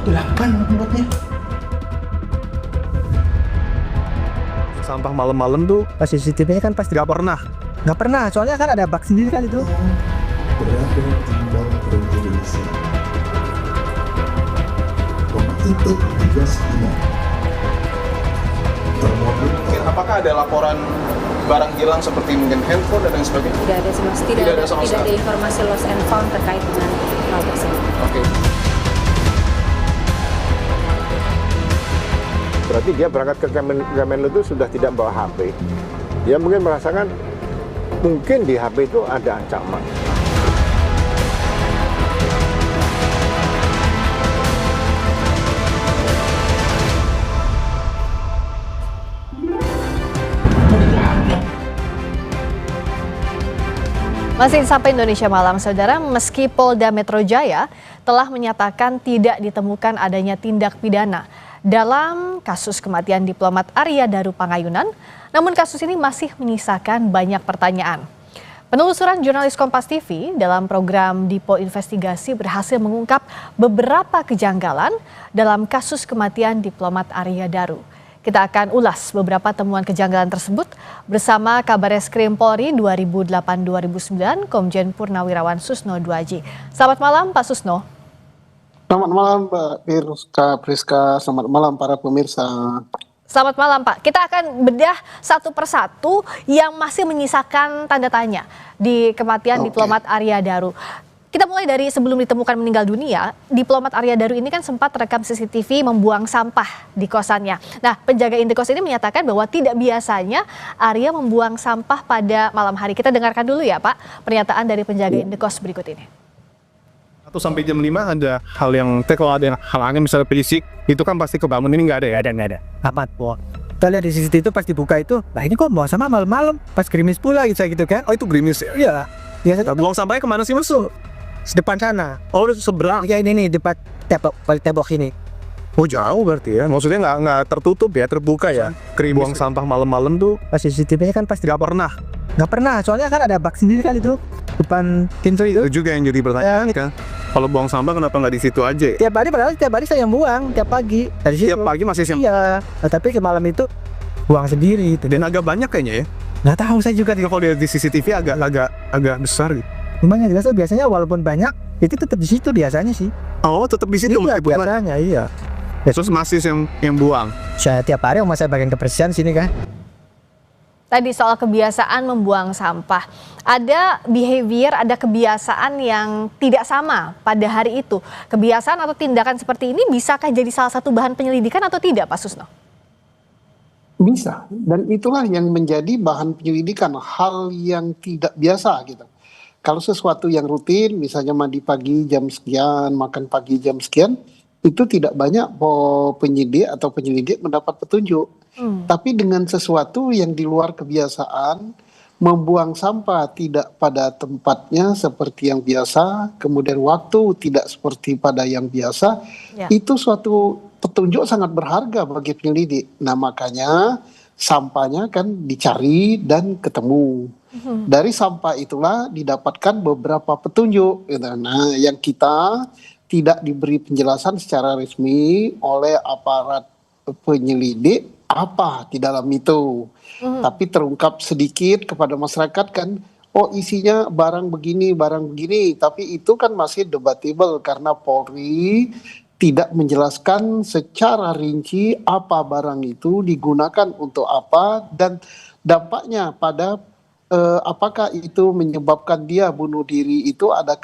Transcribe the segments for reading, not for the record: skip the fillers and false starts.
8 tempatnya. Sampah malam-malam tuh Pas CCTV-nya kan pasti nggak pernah. nggak pernah, soalnya kan ada bak sendiri kan itu. Berada timbal Indonesia. Pembentuk tugas ini. Termobil Apakah ada laporan barang hilang seperti mungkin handphone dan lain sebagainya? Tidak ada sama sekali, Tidak ada sama tidak ada sekali. informasi lost and found terkait dengan hal tersebut. Oke. Berarti dia berangkat ke Kemenlu itu sudah tidak bawa HP. Dia mungkin merasakan mungkin di HP itu ada ancaman. Masih sampai Indonesia Malam, Saudara, meski Polda Metro Jaya telah menyatakan tidak ditemukan adanya tindak pidana dalam kasus kematian diplomat Arya Daru Pangayunan, namun kasus ini masih menyisakan banyak pertanyaan. Penelusuran jurnalis Kompas TV dalam program Dipo Investigasi berhasil mengungkap beberapa kejanggalan dalam kasus kematian diplomat Arya Daru. Kita akan ulas beberapa temuan kejanggalan tersebut bersama Kabareskrim Polri 2008-2009 Komjen Purnawirawan Susno Duaji. Selamat malam Pak Susno. Selamat malam Mbak Priska, selamat malam para pemirsa. Selamat malam Pak. Kita akan bedah satu persatu yang masih menyisakan tanda tanya di kematian diplomat Arya Daru. Kita mulai dari sebelum ditemukan meninggal dunia, diplomat Arya Daru ini kan sempat terekam CCTV membuang sampah di kosannya. Nah, penjaga indekos ini menyatakan bahwa tidak biasanya Arya membuang sampah pada malam hari. Kita dengarkan dulu ya Pak, pernyataan dari penjaga indekos berikut ini. 1 sampai jam 5 ada hal yang, kalau ada yang halangan misalnya fisik, itu kan pasti kebangun, ini nggak ada ya? Nggak ada. Amat, Wah. Kita lihat di CCTV itu pas dibuka itu, lah ini kok mau sama malam-malam, pas gerimis pula gitu kan. Oh itu gerimis ya? Iya, biasanya Buang sampahnya kemana sih Mas? depan sana. Oh udah seberang. Ya ini nih, depan tembok ini. Oh jauh berarti ya? Maksudnya nggak tertutup ya, terbuka ya? Buang sampah malam-malam tuh Pas CCTV-nya kan pasti nggak pernah. nggak pernah, soalnya kan ada bak sendiri kan itu depan pintu itu. Itu juga yang jadi pertanyaan kan. Kalau buang sampah kenapa nggak di situ aja? Padahal tiap hari saya yang buang tiap pagi. Dari situ. Tiap pagi masih siang. Iya, nah, tapi ke malam itu buang sendiri. Dan agak banyak kayaknya ya. Nggak tahu saya juga. Kalau lihat di CCTV agak besar gitu. Cuman yang jelas biasanya walaupun banyak itu tetap di situ biasanya sih. Oh tetap di situ. Iya, biasanya iya. Terus masih yang buang. Saya tiap hari sama saya bagian kebersihan sini kan. Tadi soal kebiasaan membuang sampah. Ada behavior, ada kebiasaan yang tidak sama pada hari itu. Kebiasaan atau tindakan seperti ini bisakah jadi salah satu bahan penyelidikan atau tidak Pak Susno? Bisa, dan itulah yang menjadi bahan penyelidikan, hal yang tidak biasa gitu. Kalau sesuatu yang rutin, misalnya mandi pagi jam sekian, makan pagi jam sekian, itu tidak banyak penyidik atau penyelidik mendapat petunjuk. Tapi dengan sesuatu yang di luar kebiasaan, membuang sampah tidak pada tempatnya seperti yang biasa, kemudian waktu tidak seperti pada yang biasa, itu suatu petunjuk sangat berharga bagi penyelidik. Nah makanya sampahnya kan dicari dan ketemu. Dari sampah itulah didapatkan beberapa petunjuk. Nah yang kita tidak diberi penjelasan secara resmi oleh aparat penyelidik apa di dalam itu, tapi terungkap sedikit kepada masyarakat kan, oh isinya barang begini, tapi itu kan masih debatable karena Polri tidak menjelaskan secara rinci apa barang itu digunakan untuk apa dan dampaknya pada apakah itu menyebabkan dia bunuh diri. Itu ada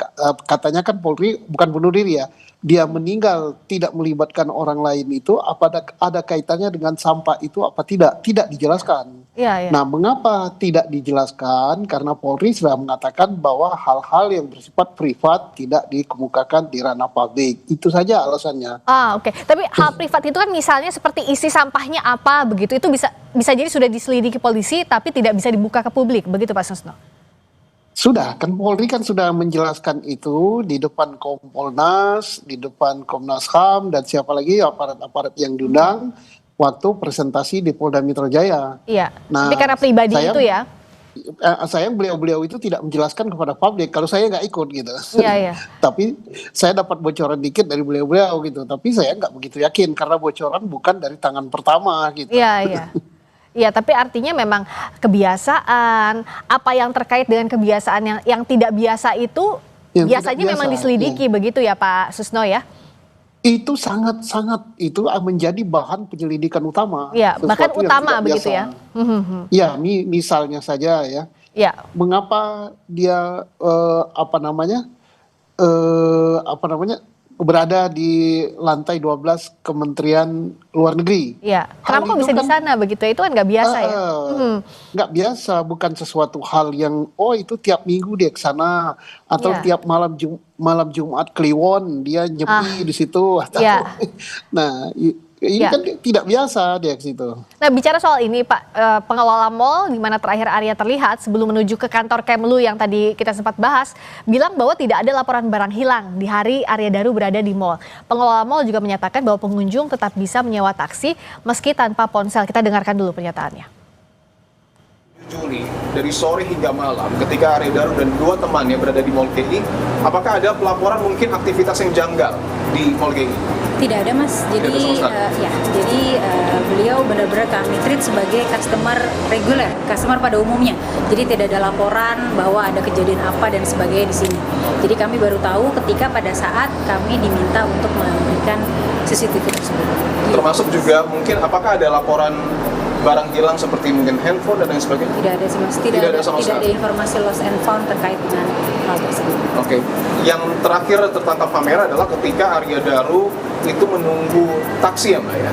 katanya kan Polri bukan bunuh diri ya, dia meninggal tidak melibatkan orang lain, itu apa ada kaitannya dengan sampah itu apa tidak dijelaskan. Nah mengapa tidak dijelaskan, karena Polri sudah mengatakan bahwa hal-hal yang bersifat privat tidak dikemukakan di ranah publik, itu saja alasannya. Oke. Tapi hal privat itu kan misalnya seperti isi sampahnya apa begitu, itu bisa jadi sudah diselidiki polisi tapi tidak bisa dibuka ke publik, begitu Pak Susno? Sudah, kan Polri kan sudah menjelaskan itu di depan Kompolnas, di depan Komnas HAM, dan siapa lagi aparat-aparat yang diundang waktu presentasi di Polda Metro Jaya. Iya, nah, tapi karena pribadi itu ya? sayang beliau-beliau itu tidak menjelaskan kepada publik kalau saya nggak ikut gitu. Iya, iya. Tapi saya dapat bocoran dikit dari beliau-beliau gitu. Tapi saya nggak begitu yakin karena bocoran bukan dari tangan pertama gitu. Iya, iya. Iya, tapi artinya memang kebiasaan, apa yang terkait dengan kebiasaan yang tidak biasa itu Yang biasanya tidak memang biasa, diselidiki begitu ya Pak Susno ya? Itu sangat-sangat itu menjadi bahan penyelidikan utama. Iya, bahkan Sesuatu yang utama tidak begitu biasa. ya? Mhm. Ya, misalnya saja ya, Ya, mengapa dia berada di lantai 12 Kementerian Luar Negeri. ya. Hal Kenapa kok itu bisa di kan, sana begitu? Itu kan nggak biasa ya? Mhm. nggak biasa, bukan sesuatu hal yang itu tiap minggu dia ke sana atau Iya. tiap malam Jumat Kliwon dia nyepi di situ atau Iya. nah ini Iya. kan tidak biasa dia ke situ. Nah, bicara soal ini Pak, pengelola mal di mana terakhir Arya terlihat sebelum menuju ke kantor Kemlu yang tadi kita sempat bahas, bilang bahwa tidak ada laporan barang hilang di hari Arya Daru berada di mal. Pengelola mal juga menyatakan bahwa pengunjung tetap bisa menyewa taksi meski tanpa ponsel. Kita dengarkan dulu pernyataannya. Juli dari sore hingga malam ketika Arya Daru dan dua temannya berada di Mall GI, apakah ada pelaporan mungkin aktivitas yang janggal di Mall GI? Tidak ada Mas, Tidak ada sama sekali. jadi beliau benar-benar kami treat sebagai customer reguler, customer pada umumnya. Jadi tidak ada laporan bahwa ada kejadian apa dan sebagainya di sini. Jadi kami baru tahu ketika pada saat kami diminta untuk memberikan CCTV tersebut. Termasuk juga mungkin apakah ada laporan barang hilang seperti mungkin handphone dan lain sebagainya? Tidak ada sih Mas, Tidak ada sama tidak ada sekali. informasi lost and found terkait dengan hal tersebut. Oke, yang terakhir tertangkap kamera adalah ketika Arya Daru itu menunggu taksi ya Mbak ya.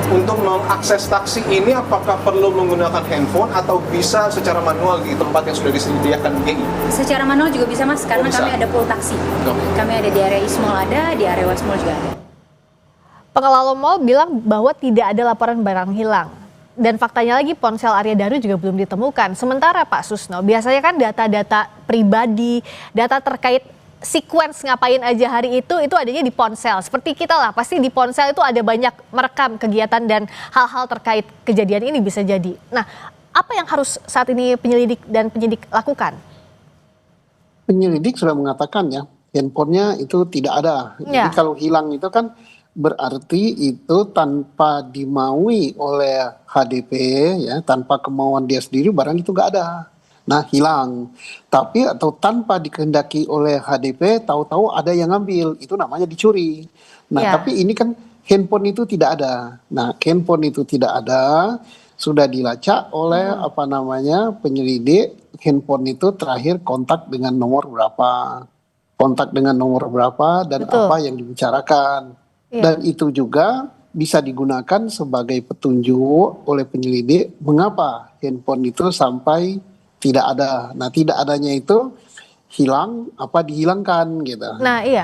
Untuk mengakses taksi ini apakah perlu menggunakan handphone atau bisa secara manual di tempat yang sudah disediakan GI? Secara manual juga bisa Mas, karena bisa. kami ada pool taksi. Oke. Kami ada di area East Mall ada, di area West Mall juga ada. Pengelola mal bilang bahwa tidak ada laporan barang hilang. Dan faktanya lagi ponsel Arya Daru juga belum ditemukan. Sementara Pak Susno, biasanya kan data-data pribadi, data terkait sequence ngapain aja hari itu adanya di ponsel. Seperti kita lah, pasti di ponsel itu ada banyak merekam kegiatan dan hal-hal terkait kejadian ini bisa jadi. Nah, apa yang harus saat ini penyelidik dan penyidik lakukan? Penyelidik sudah mengatakan ya, handphonenya itu tidak ada. Ya. Jadi kalau hilang itu kan berarti itu tanpa dimaui oleh HDP ya, tanpa kemauan dia sendiri barang itu nggak ada. Nah, hilang. Tapi atau tanpa dikehendaki oleh HDP, tahu-tahu ada yang ngambil, itu namanya dicuri. Nah, Ya. tapi ini kan handphone itu tidak ada. Nah, handphone itu tidak ada, sudah dilacak oleh penyelidik. Handphone itu terakhir kontak dengan nomor berapa, dan Betul. apa yang dibicarakan. Iya. Dan itu juga bisa digunakan sebagai petunjuk oleh penyelidik mengapa handphone itu sampai tidak ada. Nah, tidak adanya itu hilang apa dihilangkan gitu. Nah, iya.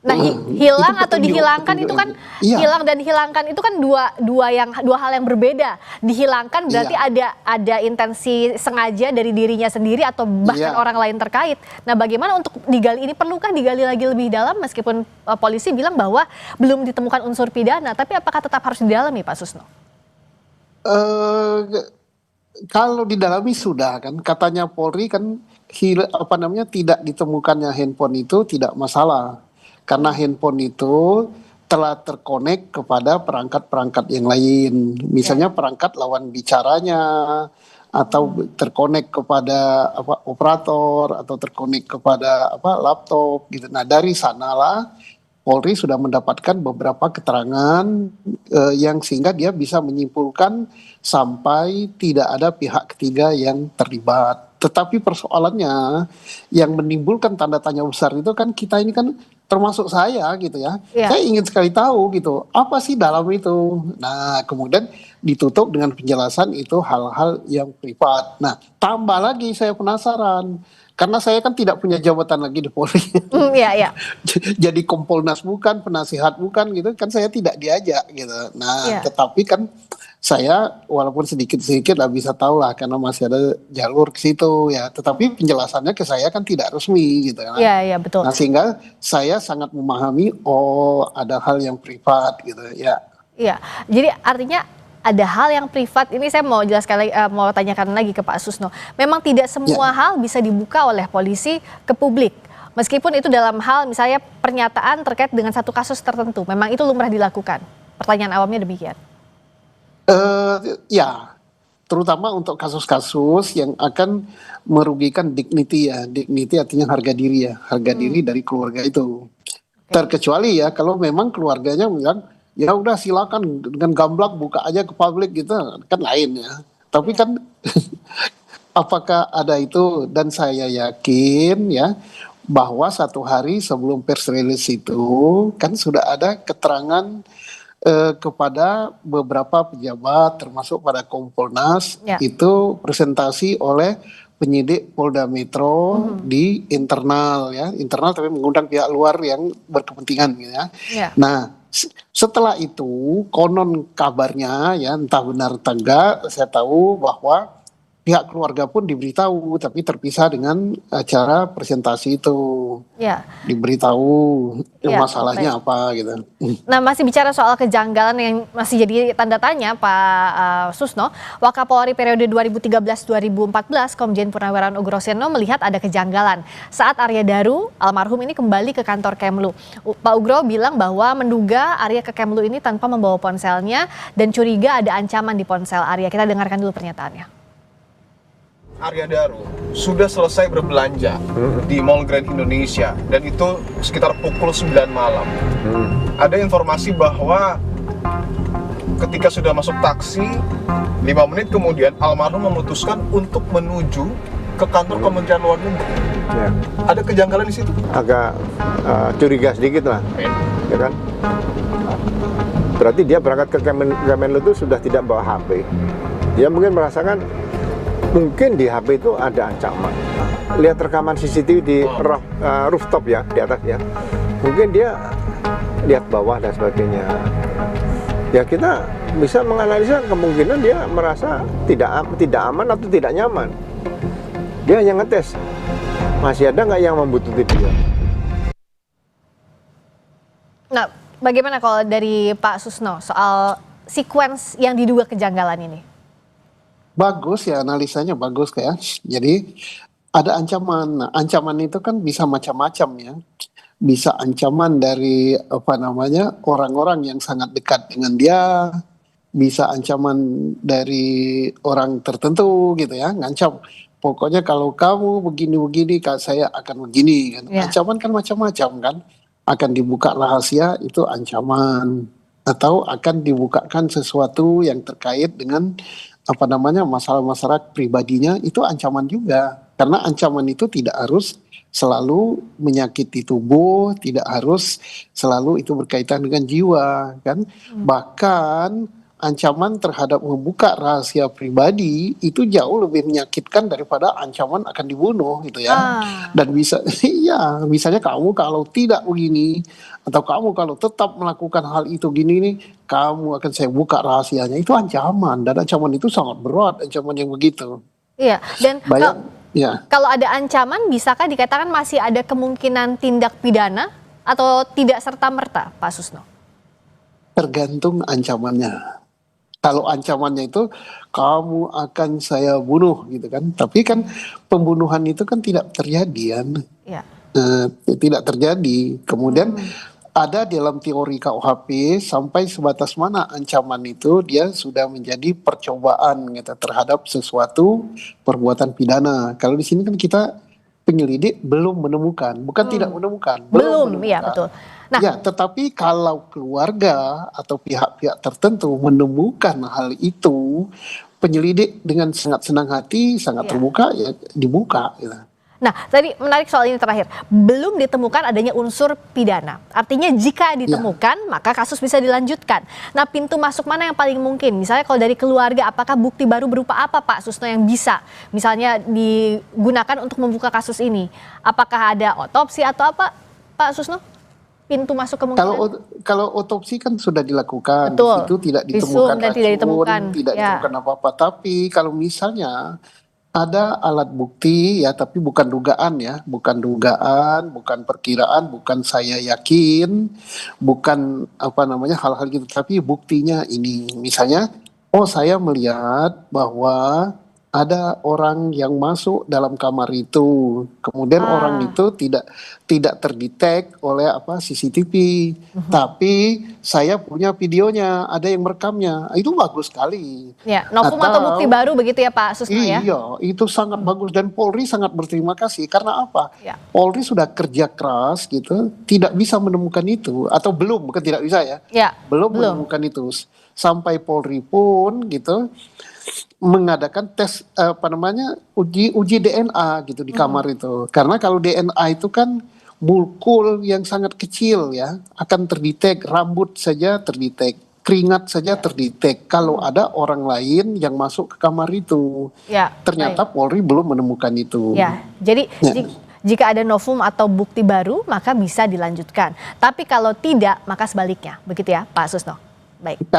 Nah, itu hilang atau petunjuk, dihilangkan itu kan Iya. hilang dan hilangkan itu kan dua hal yang berbeda. Dihilangkan berarti Iya. ada intensi sengaja dari dirinya sendiri atau bahkan Iya. orang lain terkait. Nah, bagaimana untuk digali ini, perlukah digali lagi lebih dalam meskipun polisi bilang bahwa belum ditemukan unsur pidana, tapi apakah tetap harus didalami Pak Susno? Kalau didalami sudah kan, katanya Polri kan tidak ditemukannya handphone itu tidak masalah. Karena handphone itu telah terkonek kepada perangkat-perangkat yang lain. Misalnya perangkat lawan bicaranya, atau terkonek kepada operator, atau terkonek kepada laptop gitu. Nah, dari sanalah Polri sudah mendapatkan beberapa keterangan yang sehingga dia bisa menyimpulkan sampai tidak ada pihak ketiga yang terlibat. Tetapi persoalannya yang menimbulkan tanda tanya besar itu kan kita ini kan termasuk saya gitu ya. Iya. Saya ingin sekali tahu gitu, apa sih dalam itu. Nah, kemudian ditutup dengan penjelasan itu hal-hal yang privat. Nah, tambah lagi saya penasaran. Karena saya kan tidak punya jabatan lagi di Polri. Iya, iya. Jadi Kompolnas bukan, penasihat bukan gitu, kan saya tidak diajak gitu. Nah, Iya. tetapi kan saya walaupun sedikit-sedikit lah bisa tahu lah karena masih ada jalur ke situ ya. Tetapi penjelasannya ke saya kan tidak resmi gitu. Iya, iya, betul. Nah, sehingga saya sangat memahami ada hal yang privat gitu ya. Iya, jadi artinya ada hal yang privat. Ini saya mau jelaskan lagi, mau tanyakan lagi ke Pak Susno. Memang tidak semua hal bisa dibuka oleh polisi ke publik. Meskipun itu dalam hal misalnya pernyataan terkait dengan satu kasus tertentu. Memang itu lumrah dilakukan. Pertanyaan awamnya demikian. Ya, terutama untuk kasus-kasus yang akan merugikan dignity ya. Dignity artinya harga diri ya. Harga diri dari keluarga itu. Terkecuali ya kalau memang keluarganya bilang, ya udah silakan dengan gamblak buka aja ke publik gitu, kan lain ya. Tapi kan apakah ada itu, dan saya yakin ya bahwa satu hari sebelum press release itu kan sudah ada keterangan kepada beberapa pejabat termasuk pada Kompolnas itu presentasi oleh penyidik Polda Metro di internal ya, internal tapi mengundang pihak luar yang berkepentingan gitu ya. Nah, setelah itu konon kabarnya ya entah benar atau enggak, saya tahu bahwa pihak keluarga pun diberitahu tapi terpisah dengan acara presentasi itu. Diberitahu masalahnya apa gitu. Nah, masih bicara soal kejanggalan yang masih jadi tanda tanya Pak Susno, Wakapolri periode 2013-2014 Komjen Purnawirawan Ugroseno melihat ada kejanggalan saat Arya Daru almarhum ini kembali ke kantor Kemlu. Pak Ugro bilang bahwa menduga Arya ke Kemlu ini tanpa membawa ponselnya dan curiga ada ancaman di ponsel Arya. Kita dengarkan dulu pernyataannya. Arya Daru sudah selesai berbelanja di Mall Grand Indonesia dan itu sekitar pukul 9 malam. Ada informasi bahwa ketika sudah masuk taksi 5 menit kemudian almarhum memutuskan untuk menuju ke kantor Kementerian Luar Negeri. Ada kejanggalan di situ? Agak curiga sedikit lah, ya kan? Berarti dia berangkat ke Kemenlu itu sudah tidak bawa HP. Dia mungkin merasakan mungkin di HP itu ada ancaman. Lihat rekaman CCTV di rooftop ya, di atas ya. Mungkin dia lihat bawah dan sebagainya. Ya kita bisa menganalisa kemungkinan dia merasa tidak aman atau tidak nyaman. Dia hanya ngetes, masih ada nggak yang membutuhkan dia. Nah, bagaimana kalau dari Pak Susno soal sequence yang diduga kejanggalan ini? Bagus ya, analisanya bagus kayak. Jadi ada ancaman. Nah, ancaman itu kan bisa macam-macam ya. Bisa ancaman dari orang-orang yang sangat dekat dengan dia, bisa ancaman dari orang tertentu gitu ya, ngancam. Pokoknya kalau kamu begini-begini, saya akan begini kan. Ancaman kan macam-macam kan. Akan dibuka rahasia itu ancaman, atau akan dibukakan sesuatu yang terkait dengan masalah-masalah pribadinya, itu ancaman juga. Karena ancaman itu tidak harus selalu menyakiti tubuh, tidak harus selalu itu berkaitan dengan jiwa kan. Bahkan ancaman terhadap membuka rahasia pribadi itu jauh lebih menyakitkan daripada ancaman akan dibunuh gitu ya. Dan bisa iya, misalnya kamu kalau tidak begini atau kamu kalau tetap melakukan hal itu gini nih, kamu akan saya buka rahasianya. Itu ancaman, dan ancaman itu sangat berat, ancaman yang begitu. Iya, dan kalau ada ancaman, bisakah dikatakan masih ada kemungkinan tindak pidana atau tidak serta-merta, Pak Susno? Tergantung ancamannya. Kalau ancamannya itu kamu akan saya bunuh gitu kan, tapi kan pembunuhan itu kan tidak terjadi kan, tidak terjadi. Kemudian ada dalam teori KUHP sampai sebatas mana ancaman itu dia sudah menjadi percobaan gitu, terhadap sesuatu perbuatan pidana. Kalau di sini kan kita penyelidik belum menemukan, bukan tidak menemukan, belum menemukan. Iya betul. Nah, ya, tetapi kalau keluarga atau pihak-pihak tertentu menemukan hal itu, penyelidik dengan sangat senang hati, sangat terbuka ya dibuka. Gitu. Nah, tadi menarik soal ini terakhir. Belum ditemukan adanya unsur pidana. Artinya jika ditemukan, maka kasus bisa dilanjutkan. Nah, pintu masuk mana yang paling mungkin? Misalnya kalau dari keluarga, apakah bukti baru berupa apa, Pak Susno, yang bisa misalnya digunakan untuk membuka kasus ini? Apakah ada otopsi atau apa, Pak Susno? Pintu masuk kemungkinan? Kalau otopsi kan sudah dilakukan, betul. Itu tidak ditemukan dan tidak ditemukan, ditemukan apa-apa. Tapi kalau misalnya ada alat bukti ya, tapi bukan dugaan ya, bukan dugaan, bukan perkiraan, bukan saya yakin, bukan hal-hal gitu, tapi buktinya ini, misalnya, Oh, saya melihat bahwa ada orang yang masuk dalam kamar itu, kemudian orang itu tidak terdetek oleh CCTV, tapi saya punya videonya, ada yang merekamnya, itu bagus sekali. Ya, novum atau bukti baru begitu ya Pak Susno ya? Iya, itu sangat bagus dan Polri sangat berterima kasih karena apa? Ya. Polri sudah kerja keras gitu, tidak bisa menemukan itu atau belum, bukan tidak bisa ya? Ya, belum menemukan itu. Sampai Polri pun gitu mengadakan tes uji DNA gitu di kamar itu. Karena kalau DNA itu kan molekul yang sangat kecil ya, akan terdetek, rambut saja terdetek, keringat saja terdetek kalau ada orang lain yang masuk ke kamar itu. Ya, ternyata Polri belum menemukan itu. Ya, jadi jika ada novum atau bukti baru maka bisa dilanjutkan. Tapi kalau tidak maka sebaliknya, begitu ya Pak Susno? Baik.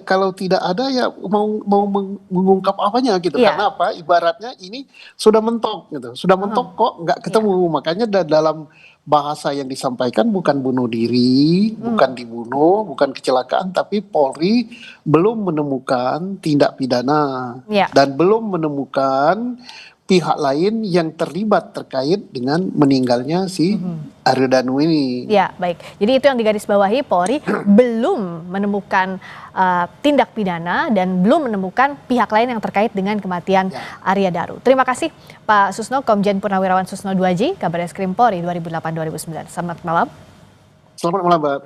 Kalau tidak ada ya mau mengungkap apanya gitu. Karena apa? Ibaratnya ini sudah mentok gitu. Sudah mentok kok nggak ketemu. Makanya dalam bahasa yang disampaikan bukan bunuh diri, bukan dibunuh, bukan kecelakaan, tapi Polri belum menemukan tindak pidana dan belum menemukan pihak lain yang terlibat terkait dengan meninggalnya si Aryo Danu ini. Ya, baik. Jadi itu yang digarisbawahi, Polri belum menemukan tindak pidana dan belum menemukan pihak lain yang terkait dengan kematian Arya Daru. Terima kasih Pak Susno, Komjen Purnawirawan Susno 2J, Kabareskrim Polri 2008-2009. Selamat malam. Selamat malam, Mbak.